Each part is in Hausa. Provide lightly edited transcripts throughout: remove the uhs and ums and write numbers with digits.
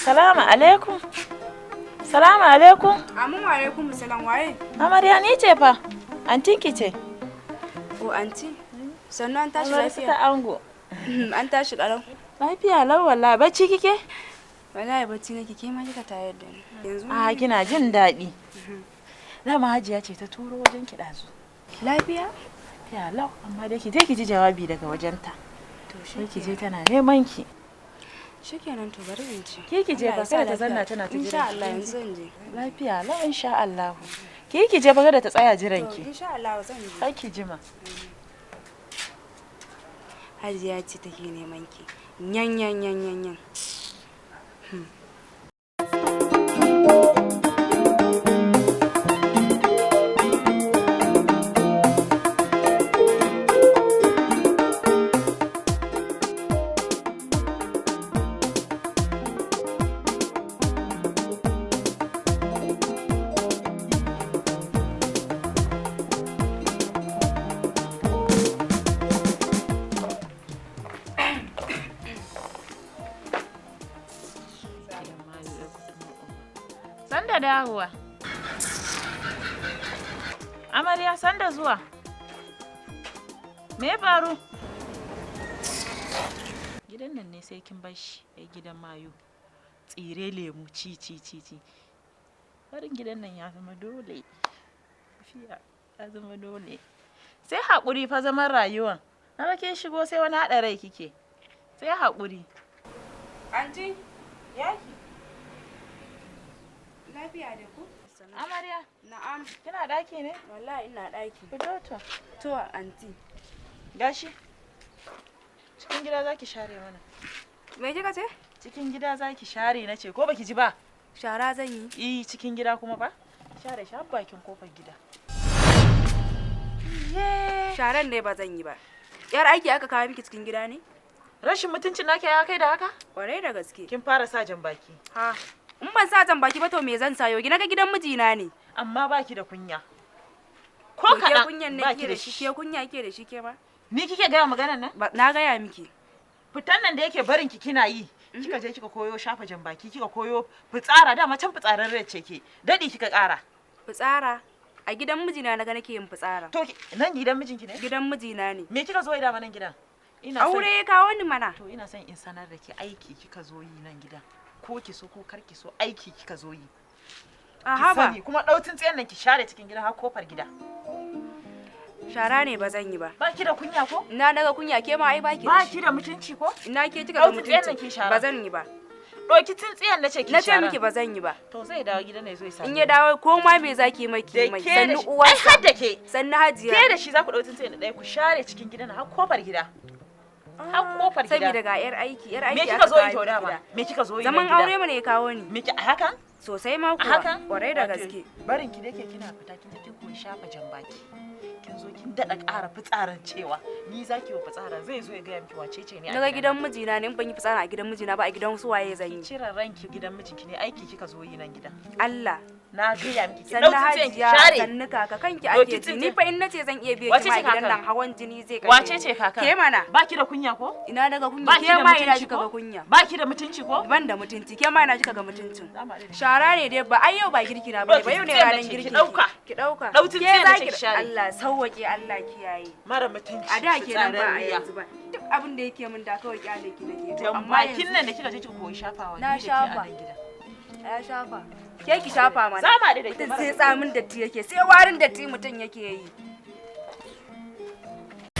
Salamu alaikum. Salamu alaikum. Amin wa alaikum salam waye? Amarya ni ce fa. Antinki ce. O anti. Sannan an tashi lafiya. lafiya. Ango. An tashi kalau. Lafiya lau wallahi bacci kike? Wallahi bacci nake ke ma kika tayar da ni. Yanzu. Ah kina jin daɗi. Dama Hajiya ce ta turo wajen ki ɗazu. Lafiya? Ya lau amma dai ki je ki ji jawabi daga wajenta. To Sai ki je tana neman ki. Shikenan to bari in ci. Ki je ba kada ta zanna tana ta Insha jira. Allah yanzu zan je. Lafiya lau insha Allah. Ki je ba kada ta tsaya jiran To ki. insha Allah zan je. Kai ki jima. Hajiya ce take neman ki. Yan. Sanda dawowa. Amarya sanda zuwa. Me ya faru? Gidan nan ne sai kin bar shi ai gidan mayu. Tsire lemu ci. Barin gidan nan ya zama dole. Fiya ya zama dole. Sai haƙuri fa zaman rayuwan. Na ke shigo sai wani haɗa rai kike. Sai haƙuri. Anti, Yaki. lafiya da ku? Amarya, Na'am. kina daki ne? Wallahi ina daki. Fito to. To anti. Gashi. Cikin gida zaki share mana. Me kika ce? Cikin gida zaki share nace ko baki ji ba? Shara zan yi. Cikin gida kuma ba? Share shi har bakin kofar gida. Sharan ne ba zan yi ba. Yar aiki aka kawo miki cikin gida ne? Rashin mutuncin nake ya kai da haka? Kwarai da gaske. Kin fara sa jan baki. Ha. In ban sa jan baki ba to me zan sayo? Gina ga gidan mijina ne. Amma baki da kunya. Ko Ke kaɗan kunyan ne baki ke da da shi, ke kunya ke da shi ke ma? Ni kike gaya maganar nan? Na gaya miki. Fitan nan da yake barin ki kina yi. Kika je kika koyo shafa jan baki, kika koyo fitsara, dama can fitsararren ce ke. Dadi kika ƙara. Fitsara. A gidan mijina na ga nake yin fitsara. To nan gidan mijinki ne? Gidan mijina ne. Me kika zo yi da nan gidan? Ina son Aure ya kawo ni mana. To ina son in sanar da ki aiki kika zo yi nan gidan. Ko ki so ko kar ki so aiki kika zo yi. Aha ba. Kuma ɗautin tsayen nan ki share cikin gidan har kofar gida. Shara ne ba zan yi ba. Ba ki da kunya ko? Ina daga kunya ke ma ai baki da Ba shi. ki da mutunci ko? Ina ke kika ga Ɗauki tsayen nan ki mutunci. shara. Ba zan yi ba. Ɗauki tsintsiyan nace ki Na shara. ce miki ba zan yi ba. To zai dawo gidan ne zai sami. In ya dawo ko ma me zaki maki mai sannu uwa. Ai har da ke. Sannu hajiya. Ke da shi za ku ɗauki tsintsiyan ɗaya ku share cikin gidan har kofar gida. Har kofar gida. Saboda ga yar aiki Me kika zo yi to dama? Me kika zo yi? Zaman aure mu ne ya kawo ni. Me ki a hakan? Sosai ma A kuwa. hakan? Kwarai da Wato, gaske. Barin ki dake kina fita kin je kin koyi shafa jan baki. Kin zo kin dada ƙara fitsarin cewa ni zaki wa fitsara zai zo ya ga miki wace ce ne a Daga gidan mijina ne in ban yi fitsara a gidan mijina ba a gidan su waye zan yi. Cire ranki gidan mijinki ne aiki kika zo yi nan gidan. Allah. Na gaya miki ki Sannu dauki tsintsiyan ki hajiya share. sannu kaka kanki Ɗauki ake ji. tsintsiyan. Ni fa in nace zan iya biye Wace ki ma ce a gidan kakan? nan hawan jini zai kai. Wace ce kakan? Ke mana. Baki da kunya ko? Ina daga kunya. Baki Ke da ma ina mutunci kika ko? ga kunya. Baki da mutunci ko? Ban da mutunci. Ke ma ina kika ga mutuncin. Dama dai da Shara ne dai ba ai yau ba girki na bane ba yau ne Ɗauki ranar tsintsiyan girki. ki ɗauka. Ki dauka. Ɗauki Ke tsintsiyan za nace ki share. Allah sauwake Allah kiyaye. Mara mutunci. A da kenan ba a fitsararriya. yanzu ba. Duk abin da yake min da kawai kyale ki nake. To Jan amma bakin yanzu nan da kika je ki koyi shafawa Na ni da ke a shafa. nan gida. ya shafa. Ke ki shafa mana. Zama da ke Mutum mara sai tsamin datti yake, sai warin datti mutum yake yi.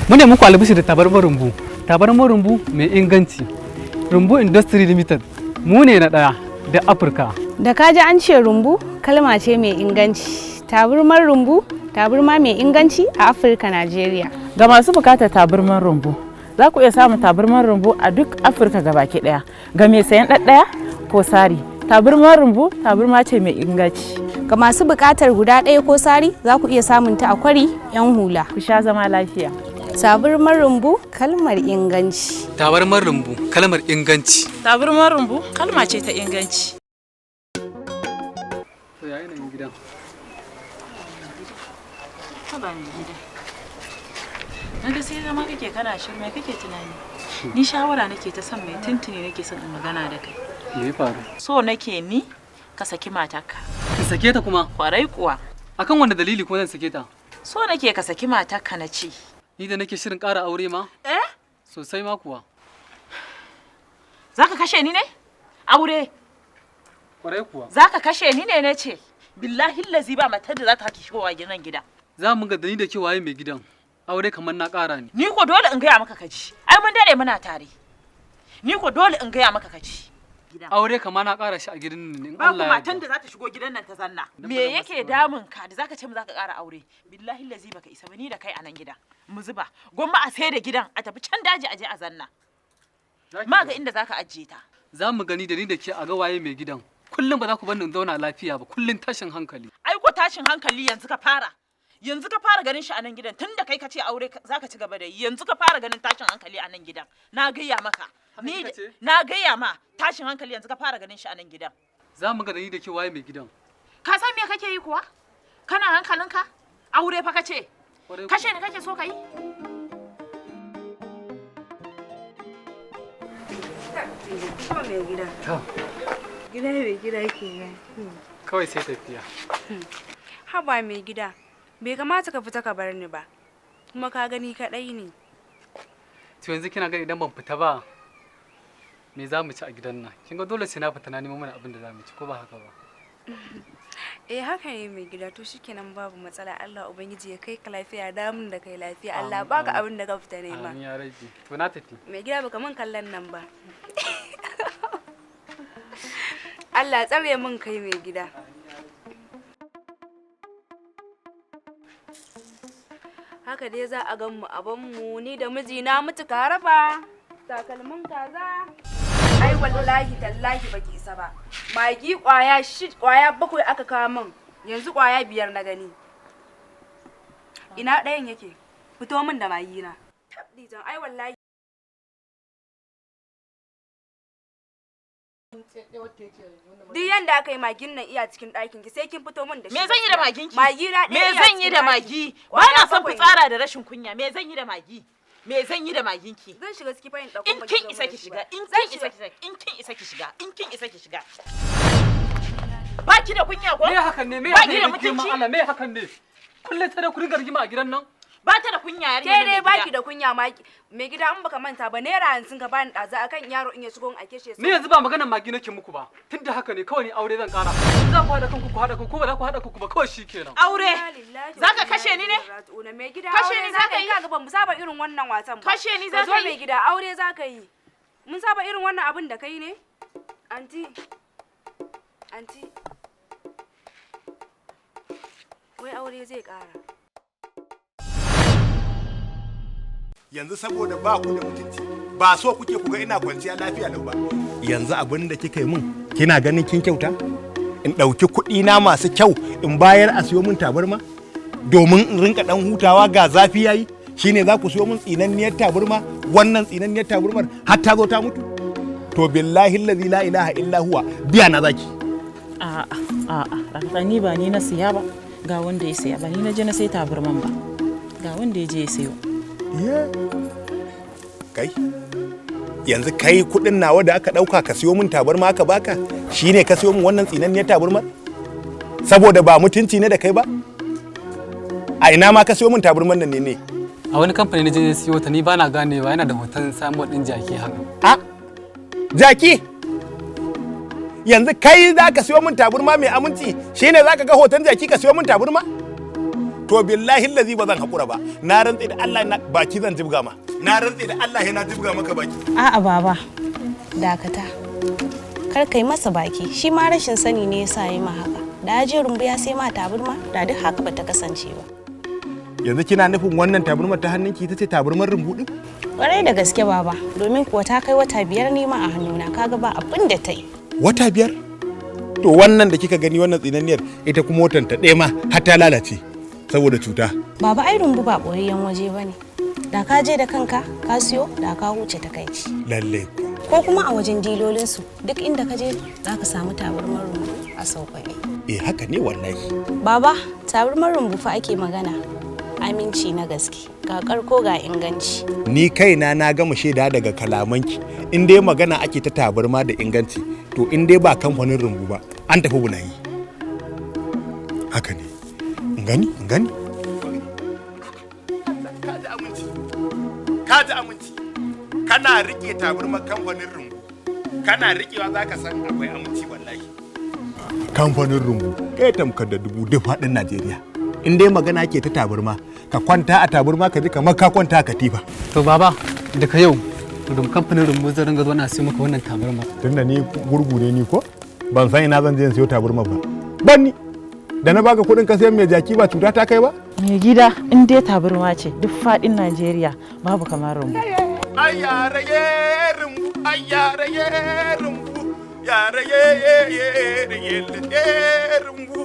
Mune muku albishi da tabarmar rumbu. Tabarmar rumbu mai inganci. Rumbu Industry Limited. Mu ne na ɗaya da Afirka. Da kaji an ce rumbu kalma ce mai inganci. Tabarmar rumbu tabarma mai inganci a Afirka, Najeriya. Ga masu bukatar tabarmar rumbu, za ku iya samun tabarmar rumbu a duk Afirka gabaki daya. Ga mai sayan ɗaɗɗaya ko sari, tabarmar rumbu tabarma ce mai inganci. Ga masu buƙatar guda ɗaya ko sari za ku iya samun ta a Kwari, 'yan hula. Ku sha zama lafiya. Tabarmar rumbu kalmar inganci. Tabarmar rumbu kalmar inganci. Tabarmar rumbu kalma ce ta inganci. To ya yanayin gidan? Haba ni gida. Naga sai zama kake kana shirme kake tunani. Ni shawara nake ta son mai tuntuni nake son in magana da kai. Me ya faru? So nake ni ka saki matarka. In sake ta kuma? Kwarai kuwa. Akan wanda dalili kuma zan sake ta? So nake ka saki matarka na ce. Ni da nake shirin ƙara aure ma? Sosai ma kuwa. Zaka kashe ni ne? Aure. Kwarai kuwa. Zaka kashe ni ne na ce. Billahi lazi ba matar da za ta haki shigowa gidan gida. Za mu ga da ni da ke waye mai gidan. Aure kamar na ƙara ne. Ni ko dole in gaya maka kaji. Ai mun dade muna tare. Ni ko dole in gaya maka kaji. Aure kamar na ƙara shi a gidan nan in Ba Allah ya matan da za ta shigo gidan nan ta zanna. Me yake damun ka da zaka ce mu zaka ƙara aure? Billahi lazi baka isa ba ni da kai a nan gida. Mu zuba. Gwamma a sai da gidan a tafi can daji a je a zanna. Ma ga inda zaka ajiye ta. Za mu gani da ni da ke a ga waye mai gidan. Kullum ba za ku bar ni in zauna lafiya ba, kullum tashin hankali. Ai ko tashin hankali yanzu ka fara. Yanzu ka fara ganin shi a nan gidan tunda kai ka ce aure zaka ci gaba da yi. Yanzu ka fara ganin tashin hankali a nan gidan. Na gayya maka. Ni na gayya ma tashin hankali yanzu ka fara ganin shi a nan gidan. Za mu ga da ni da ke waye mai gidan. Ka san me kake yi kuwa? Kana hankalinka? Aure fa kace. Kashe ni kake so ka yi? Mai gida. Gida mai gida kenan. Kawai sai tafiya. Haba mai gida, bai kamata ka fita ka bar ni ba. Kuma ka gani kaɗai ne. To yanzu kina ga idan ban fita ba, me za mu ci a gidan nan? Kin ga dole sai na fita na nemo mana abin da za mu ci ko ba haka ba? Haka ne mai gida, to shikenan babu matsala. Allah ubangiji ya kai ka lafiya, damun da kai lafiya. Allah baka abin da ka fita nema. Amin ya rabbi. To na tafi. Mai gida baka min kallon nan ba. Allah tsare min kai mai gida. Haka dai za a gan mu a ban mu ni da mijina mutu ka raba. Takalmin kaza. Ai wallahi tallahi baki isa ba. Magi kwaya 7 aka kawo min. Yanzu kwaya 5 na gani. Ina ɗayan yake? Fito min da magi na. Tabdijan ai wallahi duk yanda aka yi magin nan iya cikin ɗakin ki sai kin fito min da shi. Me zan yi da magin ki? Magi na Me zan yi da magi? Ba na son fitsara da rashin kunya. Me zan yi da magi? Me zan yi da magin ki? Zan shiga ciki fa in dauko In kin isa ki shiga. In kin isa ki shiga. In kin isa ki shiga. In kin isa ki shiga. Ba ki da kunya ko? Me hakan ne? Me hakan ne? hakan ne? Allah me hakan ne? Kullum sai da ku riga rigima a gidan nan. Ba ta da kunya yarinya. Ke dai baki da kunya maki. Me gida in baka manta ba naira 50 ka bani daza akan yaro in ya shigo in ake shi. Ni yanzu ba maganar magi nake muku ba. Tunda haka ne kawai ni aure zan kara. Zan ku hada kanku ku hada kanku ko ba za ku hada kanku ba kawai shikenan. Aure. Zaka kashe ni ne? Me gida kashe ni zaka yi? Kaga ban mu saba irin wannan wasan ba. Kashe ni zaka yi? Zo me gida aure zaka yi. Mun saba irin wannan abin da kai ne? Anti. Wai aure zai kara. Yanzu saboda ba ku da mutunci ba so kuke ku ga ina kwanciya lafiya lau ba. Yanzu abin da kika yi min kina ganin kin kyauta? In ɗauki kuɗi na masu kyau in bayar a siyo min tabarma domin in rinka ɗan hutawa ga zafi yayi shine za ku siyo min tsinanniyar tabarma wannan tsinanniyar tabarmar har ta zo ta mutu? To billahi allazi la ilaha illa huwa biya na zaki. A'a ni ba ni na siya ba ga wanda ya siya ba ni na je na sai tabarman ba ga wanda ya je ya sayo. Kai yanzu kai kudin nawa da aka dauka ka siyo min tabarma aka baka shine ka siyo min wannan tsinanniyar tabarmar saboda ba mutunci ne da kai ba a ina ma ka siyo min tabarmar nan ne A wani kamfani na je siyo ta ni bana ganewa yana da hoton samuwar din jaki haka. a jaki yanzu kai za ka siyo min tabarma mai aminci shine za ka ga hoton jaki ka siyo min tabarma to billahi allazi ba zan hakura ba na rantsi da Allah na baki zan jibga ma na rantsi da Allah yana jibga maka baki. A'a baba, dakata. Kar kai masa baki, shi ma rashin sani ne yasa yi ma haka. Da je rumbu ya sai ma taburma, da duk haka ba ta kasance ba. Yanzu kina nufin wannan taburmar ta hannunki ita ce taburmar rumbu din? Ƙwarai da gaske baba, domin kuwa ta kai wata 5 ne ma a hannuna, kaga ba abin da ta yi. Wata 5? To wannan da kika gani wannan tsinanniyar ita kuma watan ta ɗaya ma har ta lalace saboda cuta. Baba ai rumbu ba ɓoyayyen waje ba ne. Da ka je da kanka, ka siyo, da ka huce takaici. Lalle. Ko kuma a wajen dilolinsu, duk inda ka je za ka samu taburmar rumbu a sauƙaƙe. Haka ne wallahi. Baba, taburmar rumbu fa ake magana. Aminci na gaske, ga karko ga inganci. Ni kaina na gama shaida daga kalamanki, in dai magana ake ta tabarma da inganci, to in dai ba kamfanin rumbu ba an tafi bulayi. Haka ne. In gani. Ka ji aminci. Kana rike tabarmar kamfanin rumbu. Kana rikewa za ka san akwai aminci wallahi. Kamfanin rumbu kai tamkar da dubu duk faɗin Najeriya. In dai magana ke ta tabarma, ka kwanta a tabarma ka ji kamar ka kwanta a katifa. To baba, daga yau kamfanin rumbu zan ringa zuwa na siyo maka wannan tabarma. Tunda ni gurgu ne ni ko? Ban san ina zan je in siyo tabarma ba. Ban ni. Da na baka kuɗin ka sayan mai jaki ba cuta ta kai ba? Mai gida in dai tabarma ce duk faɗin Najeriya babu kamar rumbu. Ayyara ye rumbu, ayyara ye rumbu, yara ye rumbu.